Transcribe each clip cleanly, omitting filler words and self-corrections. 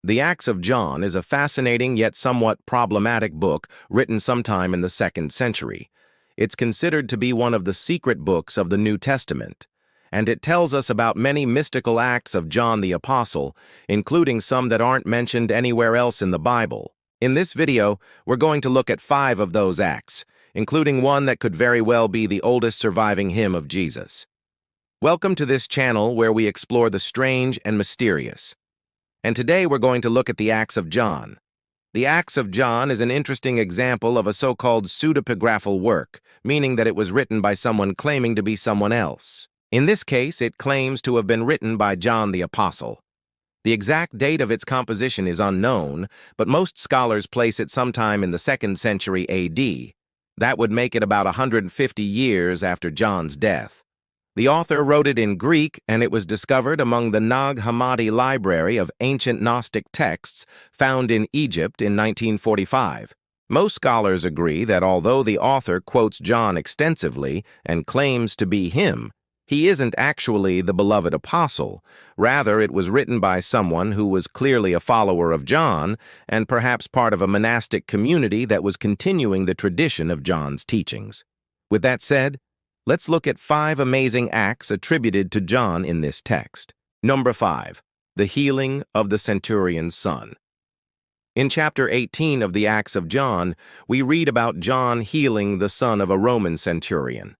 The Acts of John is a fascinating yet somewhat problematic book written sometime in the 2nd century. It's considered to be one of the secret books of the New Testament, and it tells us about many mystical acts of John the Apostle, including some that aren't mentioned anywhere else in the Bible. In this video, we're going to look at 5 of those acts, including one that could very well be the oldest surviving hymn of Jesus. Welcome to this channel where we explore the strange and mysterious. And today we're going to look at the Acts of John. The Acts of John is an interesting example of a so-called pseudepigraphal work, meaning that it was written by someone claiming to be someone else. In this case, it claims to have been written by John the Apostle. The exact date of its composition is unknown, but most scholars place it sometime in the 2nd century AD. That would make it about 150 years after John's death. The author wrote it in Greek, and it was discovered among the Nag Hammadi library of ancient Gnostic texts found in Egypt in 1945. Most scholars agree that although the author quotes John extensively and claims to be him, he isn't actually the beloved apostle. Rather, it was written by someone who was clearly a follower of John and perhaps part of a monastic community that was continuing the tradition of John's teachings. With that said, let's look at 5 amazing acts attributed to John in this text. Number 5. The healing of the centurion's son. In chapter 18 of the Acts of John, we read about John healing the son of a Roman centurion.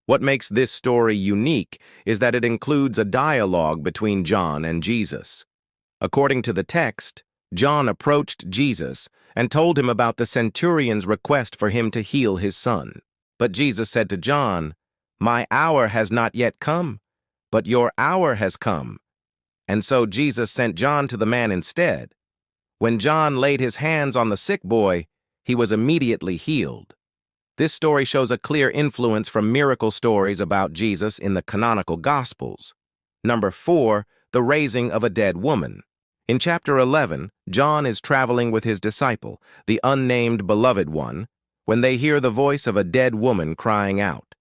What makes this story unique is that it includes a dialogue between John and Jesus. According to the text, John approached Jesus and told him about the centurion's request for him to heal his son. But Jesus said to John, "My hour has not yet come, but your hour has come." And so Jesus sent John to the man instead. When John laid his hands on the sick boy, he was immediately healed. This story shows a clear influence from miracle stories about Jesus in the canonical Gospels. Number 4, the raising of a dead woman. In chapter 11, John is traveling with his disciple, the unnamed beloved one, when they hear the voice of a dead woman crying out.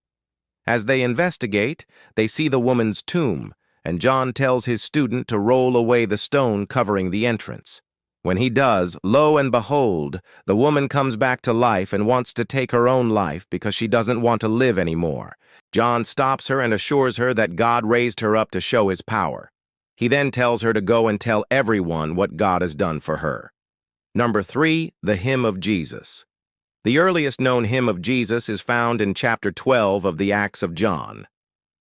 As they investigate, they see the woman's tomb, and John tells his student to roll away the stone covering the entrance. When he does, lo and behold, the woman comes back to life and wants to take her own life because she doesn't want to live anymore. John stops her and assures her that God raised her up to show his power. He then tells her to go and tell everyone what God has done for her. Number 3, the hymn of Jesus. The earliest known hymn of Jesus is found in chapter 12 of the Acts of John.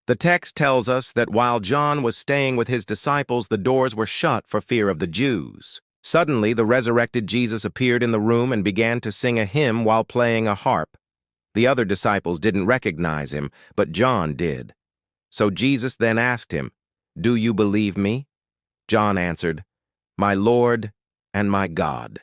The text tells us that while John was staying with his disciples, the doors were shut for fear of the Jews. Suddenly, the resurrected Jesus appeared in the room and began to sing a hymn while playing a harp. The other disciples didn't recognize him, but John did. So Jesus then asked him, "Do you believe me?" John answered, "My Lord and my God."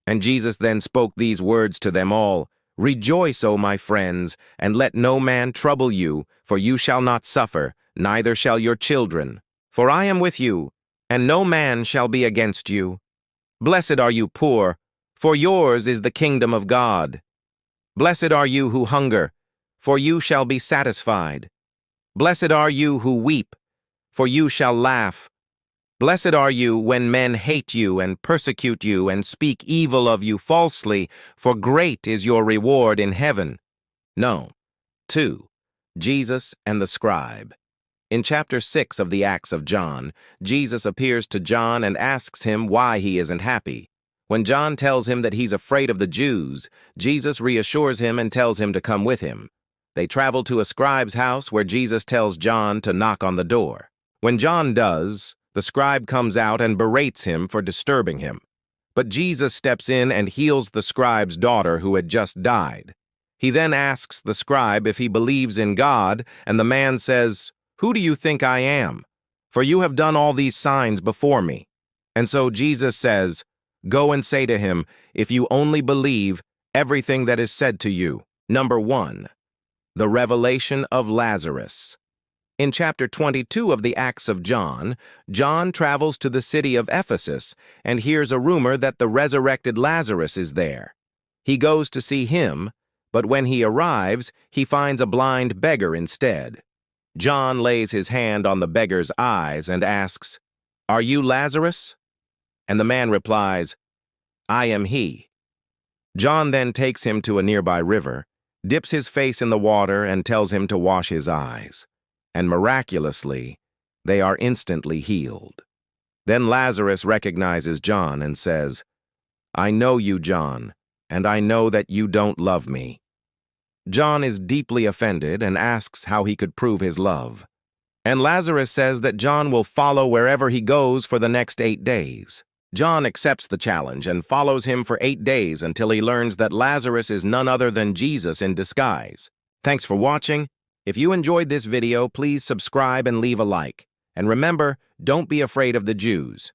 And Jesus then spoke these words to them all, "Rejoice, O my friends, and let no man trouble you, for you shall not suffer, neither shall your children. For I am with you, and no man shall be against you. Blessed are you poor, for yours is the kingdom of God. Blessed are you who hunger, for you shall be satisfied. Blessed are you who weep, for you shall laugh. Blessed are you when men hate you and persecute you and speak evil of you falsely, for great is your reward in heaven." No. 2. Jesus and the scribe. In chapter 6 of the Acts of John, Jesus appears to John and asks him why he isn't happy. When John tells him that he's afraid of the Jews, Jesus reassures him and tells him to come with him. They travel to a scribe's house where Jesus tells John to knock on the door. When John does, the scribe comes out and berates him for disturbing him. But Jesus steps in and heals the scribe's daughter who had just died. He then asks the scribe if he believes in God, and the man says, "Who do you think I am? For you have done all these signs before me." And so Jesus says, "Go and say to him, if you only believe everything that is said to you." Number 1. The revelation of Lazarus. In chapter 22 of the Acts of John, John travels to the city of Ephesus and hears a rumor that the resurrected Lazarus is there. He goes to see him, but when he arrives, he finds a blind beggar instead. John lays his hand on the beggar's eyes and asks, "Are you Lazarus?" And the man replies, "I am he." John then takes him to a nearby river, dips his face in the water, and tells him to wash his eyes. And miraculously, they are instantly healed. Then Lazarus recognizes John and says, "I know you, John, and I know that you don't love me." John is deeply offended and asks how he could prove his love. And Lazarus says that John will follow wherever he goes for the next 8 days. John accepts the challenge and follows him for 8 days until he learns that Lazarus is none other than Jesus in disguise. Thanks for watching. If you enjoyed this video, please subscribe and leave a like. And remember, don't be afraid of the Jews.